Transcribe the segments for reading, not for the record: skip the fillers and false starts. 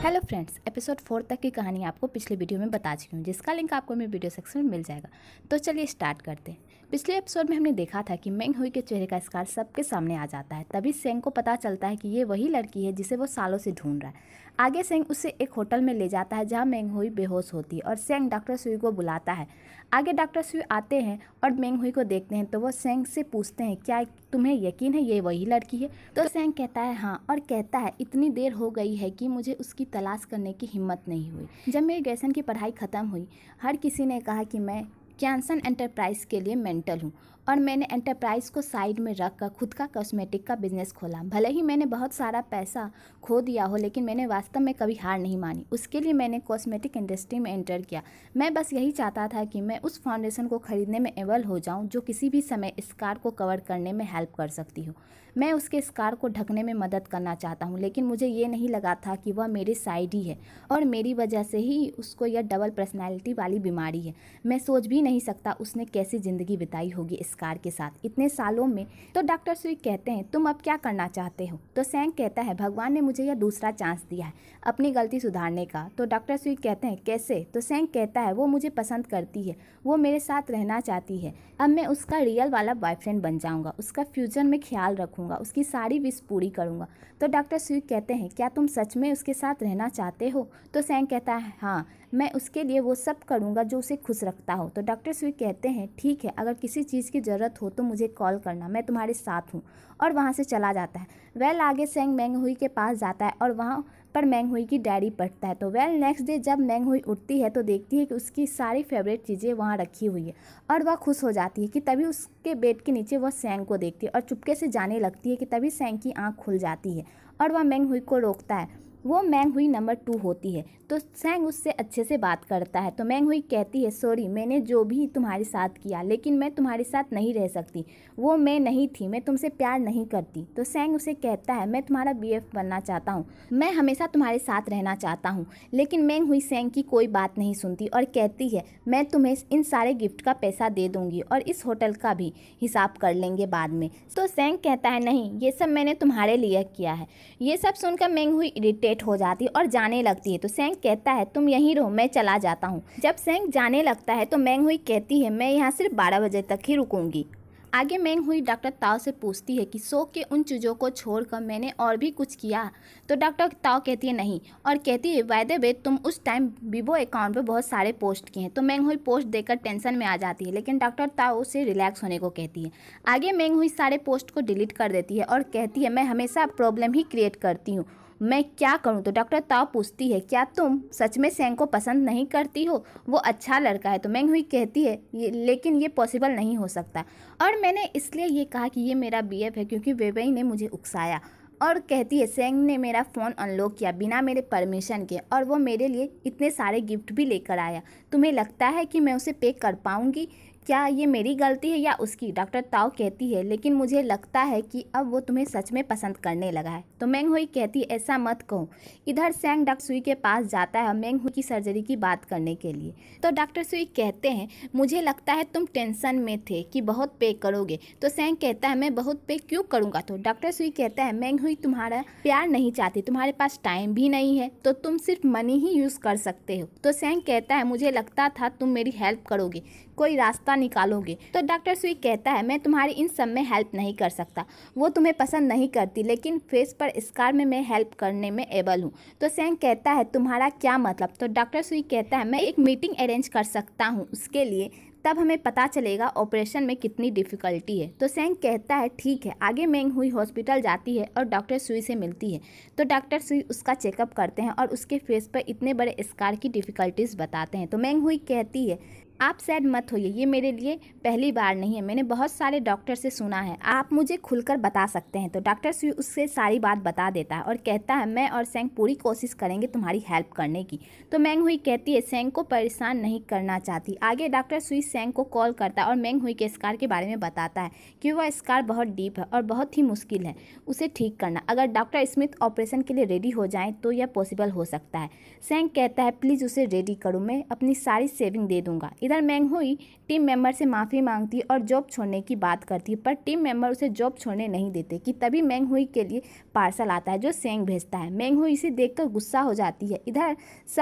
Hello friends, episode 4 तक की कहानी आपको पिछले वीडियो में बता चुकी हूँ, जिसका लिंक आपको मेरे वीडियो सेक्शन में मिल जाएगा। तो चलिए स्टार्ट करते हैं। पिछले एपिसोड में हमने देखा था कि मेंग हुई के चेहरे का स्कार सबके सामने आ जाता है। तभी सेंग को पता चलता है कि ये वही लड़की है जिसे वो सालों से ढूंढ रहा है। आगे सेंग उसे एक होटल में ले जाता है जहाँ मेंग हुई बेहोश होती है और सेंग डॉक्टर सुई को बुलाता है। आगे डॉक्टर सुई आते हैं और मेंग हुई को देखते हैं तो वो सेंग से पूछते हैं, क्या तुम्हें यकीन है ये वही लड़की है? तो सेंग कहता है हाँ, और कहता है इतनी देर हो गई है कि मुझे उसकी तलाश करने की हिम्मत नहीं हुई। जब मेरी ग्रेजुएशन की पढ़ाई ख़त्म हुई, हर किसी ने कहा कि मैं कैंसन एंटरप्राइज के लिए मेंटल हूँ और मैंने एंटरप्राइज को साइड में रख कर खुद का कॉस्मेटिक का बिजनेस खोला। भले ही मैंने बहुत सारा पैसा खो दिया हो, लेकिन मैंने वास्तव में कभी हार नहीं मानी। उसके लिए मैंने कॉस्मेटिक इंडस्ट्री में एंटर किया। मैं बस यही चाहता था कि मैं उस फाउंडेशन को खरीदने में एबल हो जाऊं जो किसी भी समय स्कार को कवर करने में हेल्प कर सकती हो। मैं उसके स्कार को ढकने में मदद करना चाहता हूं, लेकिन मुझे ये नहीं लगा था कि वह मेरे साइड ही है और मेरी वजह से ही उसको यह डबल पर्सनैलिटी वाली बीमारी है। मैं सोच भी नहीं सकता उसने कैसी ज़िंदगी बिताई होगी स्कार के साथ इतने सालों में। तो डॉक्टर सुई कहते हैं, तुम अब क्या करना चाहते हो? तो सेंग कहता है, भगवान ने मुझे यह दूसरा चांस दिया है अपनी गलती सुधारने का। तो डॉक्टर सुई कहते हैं, कैसे? तो सेंग कहता है, वो मुझे पसंद करती है, वो मेरे साथ रहना चाहती है। अब मैं उसका रियल वाला बॉयफ्रेंड बन जाऊंगा, उसका फ्यूचर में ख्याल रखूंगा, उसकी सारी विश पूरी करूंगा। तो डॉक्टर सुई कहते हैं, क्या तुम सच में उसके साथ रहना चाहते हो? तो सेंग कहता है, हाँ, मैं उसके लिए वो सब करूंगा जो उसे खुश रखता हो। तो डॉक्टर सुई कहते हैं, ठीक है, अगर किसी चीज़ की ज़रूरत हो तो मुझे कॉल करना, मैं तुम्हारे साथ हूँ। और वहाँ से चला जाता है। आगे सेंग मेंग हुई के पास जाता है और वहाँ पर मेंग हुई की डायरी पढ़ता है। तो नेक्स्ट डे जब मेंग हुई उठती है तो देखती है कि उसकी सारी फेवरेट चीज़ें वहाँ रखी हुई है और वह खुश हो जाती है कि तभी उसके बेड के नीचे वह सेंग को देखती है और चुपके से जाने लगती है कि तभी सेंग की आँख खुल जाती है और वह मेंग हुई को रोकता है। वो मेंग हुई नंबर 2 होती है। तो सेंग उससे अच्छे से बात करता है। तो मेंग हुई कहती है, सॉरी, मैंने जो भी तुम्हारे साथ किया, लेकिन मैं तुम्हारे साथ नहीं रह सकती। वो मैं नहीं थी, मैं तुमसे प्यार नहीं करती। तो सेंग उसे कहता है, मैं तुम्हारा बीएफ बनना चाहता हूँ, मैं हमेशा तुम्हारे साथ रहना चाहता हूँ। लेकिन मेंग हुई सेंग की कोई बात नहीं सुनती और कहती है, मैं तुम्हें इन सारे गिफ्ट का पैसा दे दूंगी और इस होटल का भी हिसाब कर लेंगे बाद में। तो सेंग कहता है, नहीं, ये सब मैंने तुम्हारे लिए किया है। ये सब सुनकर मेंग हुई इरिटेट हो जाती है और जाने लगती है। तो सेंग कहता है, तुम यहीं रहो, मैं चला जाता हूँ। जब सेंग जाने लगता है तो मेंग हुई कहती है, मैं यहाँ सिर्फ 12 बजे तक ही रुकूंगी। आगे मेंग हुई डॉक्टर ताओ से पूछती है कि शो के उन चीज़ों को छोड़कर मैंने और भी कुछ किया? तो डॉक्टर ताओ कहती है नहीं, और कहती है, बाय द वे, तुम उस टाइम वीवो अकाउंट पे बहुत सारे पोस्ट किए हैं। तो मेंग हुई पोस्ट देखकर टेंशन में आ जाती है, लेकिन डॉक्टर ताओ से रिलैक्स होने को कहती है। आगे मेंग हुई सारे पोस्ट को डिलीट कर देती है और कहती है, मैं हमेशा प्रॉब्लम ही क्रिएट करती हूँ, मैं क्या करूं? तो डॉक्टर ताओ पूछती है, क्या तुम सच में सेंग को पसंद नहीं करती हो? वो अच्छा लड़का है। तो मेंग हुई कहती है, लेकिन ये पॉसिबल नहीं हो सकता, और मैंने इसलिए ये कहा कि ये मेरा बीएफ है क्योंकि वेबई ने मुझे उकसाया। और कहती है, सेंग ने मेरा फ़ोन अनलॉक किया बिना मेरे परमिशन के और वो मेरे लिए इतने सारे गिफ्ट भी लेकर आया। तुम्हें लगता है कि मैं उसे पे कर पाऊँगी? क्या ये मेरी गलती है या उसकी? डॉक्टर ताओ कहती है, लेकिन मुझे लगता है कि अब वो तुम्हें सच में पसंद करने लगा है। तो मेंग हुई कहती है, ऐसा मत कहो। इधर सेंग डॉक्टर सुई के पास जाता है मेंग हुई की सर्जरी की बात करने के लिए। तो डॉक्टर सुई कहते हैं, मुझे लगता है तुम टेंशन में थे कि बहुत पे करोगे। तो सेंग कहता है, मैं बहुत पे क्यों करूँगा? तो डॉक्टर सुई कहता है, मेंग हुई तुम्हारा प्यार नहीं चाहती, तुम्हारे पास टाइम भी नहीं है, तो तुम सिर्फ मनी ही यूज़ कर सकते हो। तो सेंग कहता है, मुझे लगता था तुम मेरी हेल्प करोगे, कोई रास्ता निकालोगे। तो डॉक्टर सुई कहता है, मैं तुम्हारी इन सब में हेल्प नहीं कर सकता, वो तुम्हें पसंद नहीं करती, लेकिन फेस पर स्कार में मैं हेल्प करने में एबल हूँ। तो सेंग कहता है, तुम्हारा क्या मतलब? तो डॉक्टर सुई कहता है, मैं एक मीटिंग अरेंज कर सकता हूँ उसके लिए, तब हमें पता चलेगा ऑपरेशन में कितनी डिफ़िकल्टी है। तो सेंग कहता है, ठीक है। आगे मेंग हुई हॉस्पिटल जाती है और डॉक्टर सुई से मिलती है। तो डॉक्टर सुई उसका चेकअप करते हैं और उसके फेस पर इतने बड़े स्कार की डिफ़िकल्टीज़ बताते हैं। तो मेंग हुई कहती है, आप सैड मत होइए, ये मेरे लिए पहली बार नहीं है, मैंने बहुत सारे डॉक्टर से सुना है, आप मुझे खुलकर बता सकते हैं। तो डॉक्टर सुई उससे सारी बात बता देता है और कहता है, मैं और सेंग पूरी कोशिश करेंगे तुम्हारी हेल्प करने की। तो मेंग हुई कहती है, सेंग को परेशान नहीं करना चाहती। आगे डॉक्टर सुई सेंग को कॉल करता है और मेंग हुई के स्कार के बारे में बताता है कि वह स्कार बहुत डीप है और बहुत ही मुश्किल है उसे ठीक करना। अगर डॉक्टर स्मिथ ऑपरेशन के लिए रेडी हो जाएं तो यह पॉसिबल हो सकता है। सेंग कहता है, प्लीज़ उसे रेडी करो, मैं अपनी सारी सेविंग दे दूंगा। इधर मेंग हुई टीम मेंबर से माफ़ी मांगती है और जॉब छोड़ने की बात करती है, पर टीम मेंबर उसे जॉब छोड़ने नहीं देते कि तभी मेंग हुई के लिए पार्सल आता है जो सेंग भेजता है। मेंग हुई इसे देखकर गुस्सा हो जाती है। इधर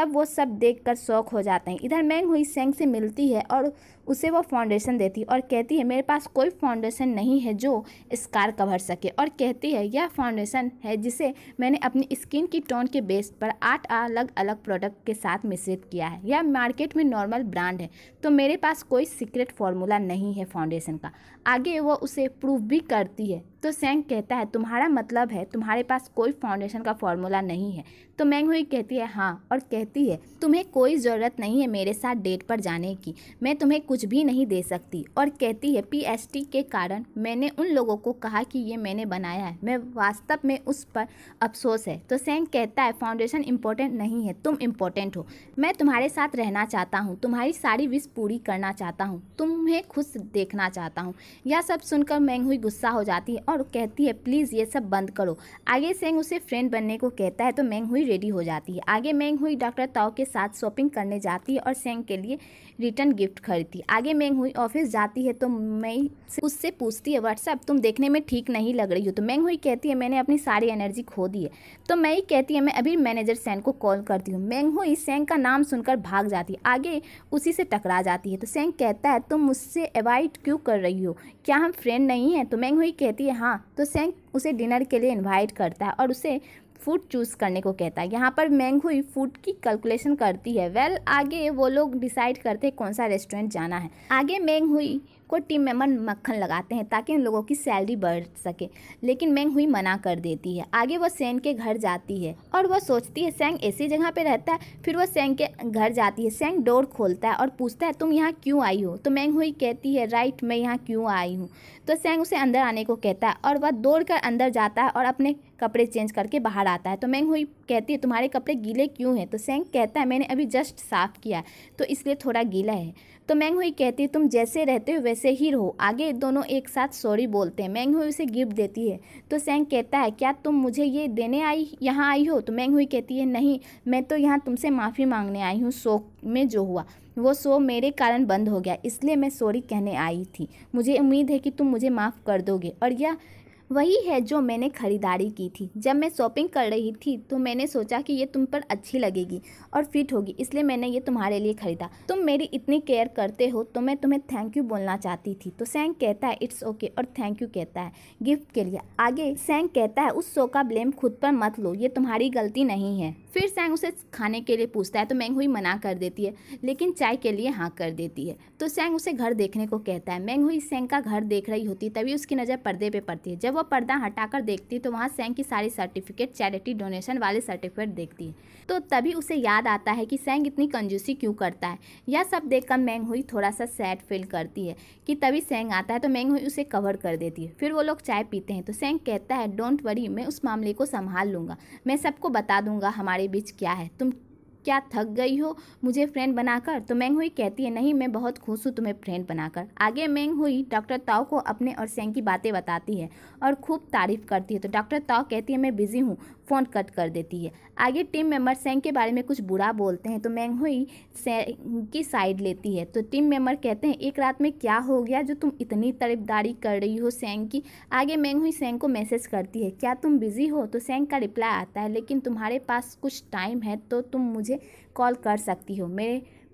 वो सब देखकर शौक हो जाते हैं। इधर मेंग हुई सेंग से मिलती है और उसे वो फाउंडेशन देती है और कहती है मेरे पास कोई फाउंडेशन नहीं है जो स्कार कवर सके, और कहती है यह फाउंडेशन है जिसे मैंने अपनी स्किन की टोन के बेस पर 8 अलग अलग प्रोडक्ट के साथ मिश्रित किया है। यह मार्केट में नॉर्मल ब्रांड है, तो मेरे पास कोई सीक्रेट फार्मूला नहीं है फाउंडेशन का। आगे वो उसे प्रूव भी करती है। तो सेंग कहता है तुम्हारा मतलब है तुम्हारे पास कोई फाउंडेशन का फार्मूला नहीं है। तो मेंग हुई कहती है हाँ, और कहती है तुम्हें कोई ज़रूरत नहीं है मेरे साथ डेट पर जाने की, मैं तुम्हें कुछ भी नहीं दे सकती। और कहती है पीएसटी के कारण मैंने उन लोगों को कहा कि ये मैंने बनाया है, मैं वास्तव में उस पर अफसोस है। तो सेंग कहता है फाउंडेशन इम्पोर्टेंट नहीं है, तुम इम्पोर्टेंट हो। मैं तुम्हारे साथ रहना चाहता हूँ, तुम्हारी सारी विश पूरी करना चाहता हूँ, तुम्हें खुश देखना चाहता हूँ। यह सब सुनकर मेंग हुई गुस्सा हो जाती है और कहती है प्लीज़ ये सब बंद करो। आगे सेंग उसे फ्रेंड बनने को कहता है तो मेंग हुई रेडी हो जाती है। आगे मेंग हुई डॉक्टर ताओ के साथ शॉपिंग करने जाती है और सेंग के लिए रिटर्न गिफ्ट खरीदती है। आगे मेंग हुई ऑफिस जाती है तो मई उससे पूछती है व्हाट्सएप तुम देखने में ठीक नहीं लग रही हो। तो मेंग हुई कहती है मैंने अपनी सारी एनर्जी खो दी है। तो मई कहती है मैं अभी मैनेजर सेंग को कॉल करती हूँ। मेंग हुई सेंग का नाम सुनकर भाग जाती है, आगे उसी से टकरा जाती है। तो सेंग कहता है तुम मुझसे अवॉइड क्यों कर रही हो, क्या हम फ्रेंड नहीं हैं? तो मेंग हुई कहती है हाँ। तो सेंग उसे डिनर के लिए इन्वाइट करता है और उसे फूड चूज़ करने को कहता है। यहाँ पर मेंग हुई फूड की कैलकुलेशन करती है। आगे वो लोग डिसाइड करते हैं कौन सा रेस्टोरेंट जाना है। आगे मेंग हुई को टीम मेंबर मक्खन लगाते हैं ताकि उन लोगों की सैलरी बढ़ सके, लेकिन मेंग हुई मना कर देती है। आगे वो सेंग के घर जाती है और वो सोचती है सेंग ऐसी जगह पे रहता है। फिर वो सेंग के घर जाती है। सेंग डोर खोलता है और पूछता है तुम यहाँ क्यों आई हो? तो मेंग हुई कहती है राइट, मैं यहाँ क्यों आई हूँ। तो सेंग उसे अंदर आने को कहता है और वह दौड़ कर अंदर जाता है और अपने कपड़े चेंज करके बाहर आता है। तो मेंग हुई कहती है तुम्हारे कपड़े गीले क्यों हैं? तो सेंग कहता है मैंने अभी जस्ट साफ़ किया तो इसलिए थोड़ा गीला है। तो मेंग हुई कहती है तुम जैसे रहते हो वैसे ही रहो। आगे दोनों एक साथ सॉरी बोलते हैं। मेंग हुई उसे गिफ्ट देती है। तो सेंग कहता है क्या तुम मुझे ये देने यहाँ आई हो? तो मेंग हुई कहती है नहीं, मैं तो यहाँ तुमसे माफ़ी मांगने आई हूँ। शो में जो हुआ वो शो मेरे कारण बंद हो गया, इसलिए मैं सॉरी कहने आई थी। मुझे उम्मीद है कि तुम मुझे माफ़ कर दोगे, और यह वही है जो मैंने ख़रीदारी की थी। जब मैं शॉपिंग कर रही थी तो मैंने सोचा कि ये तुम पर अच्छी लगेगी और फिट होगी, इसलिए मैंने ये तुम्हारे लिए ख़रीदा। तुम मेरी इतनी केयर करते हो तो मैं तुम्हें थैंक यू बोलना चाहती थी। तो सेंग कहता है इट्स ओके और थैंक यू कहता है गिफ्ट के लिए। आगे सेंग कहता है उस शो का ब्लेम खुद पर मत लो, ये तुम्हारी गलती नहीं है। फिर सेंग उसे खाने के लिए पूछता है तो मेंग हुई मना कर देती है, लेकिन चाय के लिए हाँ कर देती है। तो सेंग उसे घर देखने को कहता है। मेंग हुई सेंग का घर देख रही होती, तभी उसकी नज़र पर्दे पे पड़ती है। जब वो पर्दा हटाकर देखती तो वहाँ सेंग की सारी सर्टिफिकेट, चैरिटी डोनेशन वाले सर्टिफिकेट देखती है। तो तभी उसे याद आता है कि सेंग इतनी कंजूसी क्यों करता है। यह सब देखकर मेंग हुई थोड़ा सा सैड फील करती है कि तभी सेंग आता है तो मेंग हुई उसे कवर कर देती है। फिर वो लोग चाय पीते हैं तो सेंग कहता है डोंट वरी, मैं उस मामले को संभाल लूँगा, मैं सबको बता दूंगा हमारे बीच क्या है। तुम क्या थक गई हो मुझे फ्रेंड बनाकर? तो मेंग हुई कहती है नहीं, मैं बहुत खुश हूँ तुम्हें फ्रेंड बनाकर। आगे मेंग हुई डॉक्टर ताओ को अपने और सेंग की बातें बताती है और खूब तारीफ करती है। तो डॉक्टर ताओ कहती है मैं बिजी हूँ, फ़ोन कट कर देती है। आगे टीम मेंबर सेंग के बारे में कुछ बुरा बोलते हैं तो मेंग हुई सेंग की साइड लेती है। तो टीम मेंबर कहते हैं एक रात में क्या हो गया जो तुम इतनी तारीफदारी कर रही हो सेंग की? आगे मेंग हुई सेंग को मैसेज करती है क्या तुम बिजी हो? तो सेंग का रिप्लाई आता है लेकिन तुम्हारे पास कुछ टाइम है तो तुम मुझे कॉल कर सकती हो,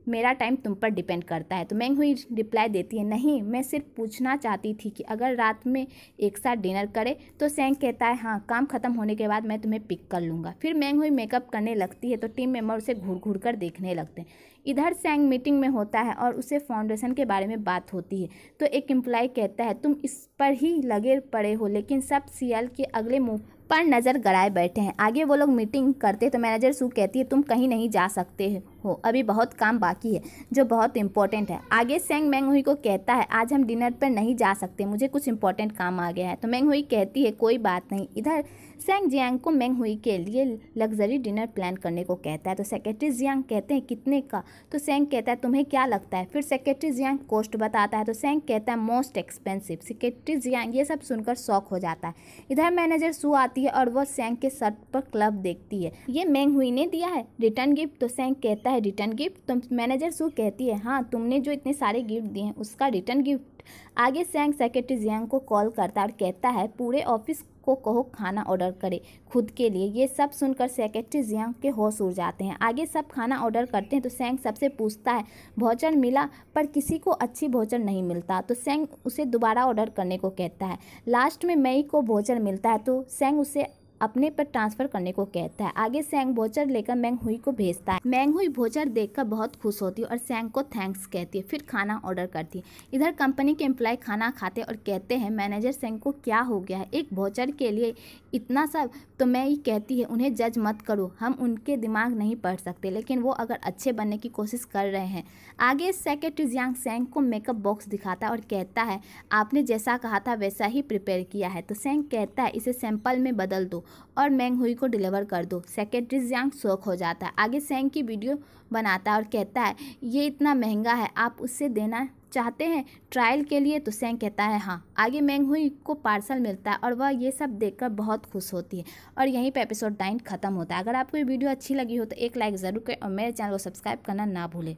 मेरा टाइम तुम पर डिपेंड करता है। तो मेंग हुई रिप्लाई देती है नहीं, मैं सिर्फ पूछना चाहती थी कि अगर रात में एक साथ डिनर करें। तो सेंग कहता है हाँ, काम खत्म होने के बाद मैं तुम्हें पिक कर लूँगा। फिर मेंग हुई मेकअप करने लगती है तो टीम मेंबर उसे घूर घूर कर देखने लगते हैं। इधर सेंग मीटिंग में होता है और उसे फाउंडेशन के बारे में बात होती है। तो एक एम्प्लॉय कहता है तुम इस पर ही लगे पड़े हो, लेकिन सब सीएल के अगले मूव पर नज़र गड़ाए बैठे हैं। आगे वो लोग मीटिंग करते तो मैनेजर सू कहती है तुम कहीं नहीं जा सकते हो, अभी बहुत काम बाकी है जो बहुत इंपॉर्टेंट है। आगे सेंग मेंग हुई को कहता है आज हम डिनर पर नहीं जा सकते, मुझे कुछ इंपॉर्टेंट काम आ गया है। तो मेंग हुई कहती है कोई बात नहीं। इधर सेंग जियांग को मेंग हुई के लिए लग्जरी डिनर प्लान करने को कहता है। तो सेक्रेटरी जियांग कहते हैं कितने का? तो सेंग कहता है तुम्हें क्या लगता है? फिर सेक्रेटरी जियांग कॉस्ट बताता है तो सेंग कहता है मोस्ट एक्सपेंसिव। सेक्रेटरी जियांग ये सब सुनकर शॉक हो जाता है। इधर मैनेजर सू आती है और वह सेंग के शर्ट पर क्लब देखती है, ये मेंग हुई ने दिया है रिटर्न गिफ्ट। तो सेंग कहता है रिटर्न गिफ्ट। तो मैनेजर सू कहती है हाँ, तुमने जो इतने सारे गिफ्ट दिए हैं उसका रिटर्न गिफ्ट। आगे सैंग सेक्रेटरी जियांग को कॉल करता है और कहता है पूरे ऑफिस को कहो खाना ऑर्डर करे खुद के लिए। ये सब सुनकर सेक्रेटरी जियांग के होश उड़ जाते हैं। आगे सब खाना ऑर्डर करते हैं तो सैंग सबसे पूछता है भोजन मिला, पर किसी को अच्छी भोजन नहीं मिलता। तो सैंग उसे दोबारा ऑर्डर करने को कहता है। लास्ट में मई को भोजन मिलता है तो सैंग उसे अपने पर ट्रांसफ़र करने को कहता है। आगे सैंग वोचर लेकर मैंग हुई को भेजता है। मैंग हुई वोचर देखकर बहुत खुश होती है और सैंग को थैंक्स कहती है, फिर खाना ऑर्डर करती है। इधर कंपनी के एम्प्लॉय खाना खाते और कहते हैं मैनेजर सैंग को क्या हो गया है, एक वोचर के लिए इतना सब। तो मैं ये कहती है उन्हें जज मत करो, हम उनके दिमाग नहीं पढ़ सकते, लेकिन वो अगर अच्छे बनने की कोशिश कर रहे हैं। आगे सेक्रेटरी जियांग सैंग को मेकअप बॉक्स दिखाता है और कहता है आपने जैसा कहा था वैसा ही प्रिपेयर किया है। तो सैंग कहता है इसे सैंपल में बदल दो और मैंग हुई को डिलीवर कर दो। सेक्रेटरी जियांग शौक हो जाता है। आगे सैंग की वीडियो बनाता है और कहता है ये इतना महंगा है, आप उससे देना चाहते हैं ट्रायल के लिए। तो सैंग कहता है हाँ। आगे मैंग हुई को पार्सल मिलता है और वह ये सब देखकर बहुत खुश होती है। और यहीं पे एपिसोड 9 खत्म होता है। अगर आपको ये वीडियो अच्छी लगी हो तो एक लाइक ज़रूर करें और मेरे चैनल को सब्सक्राइब करना ना भूलें।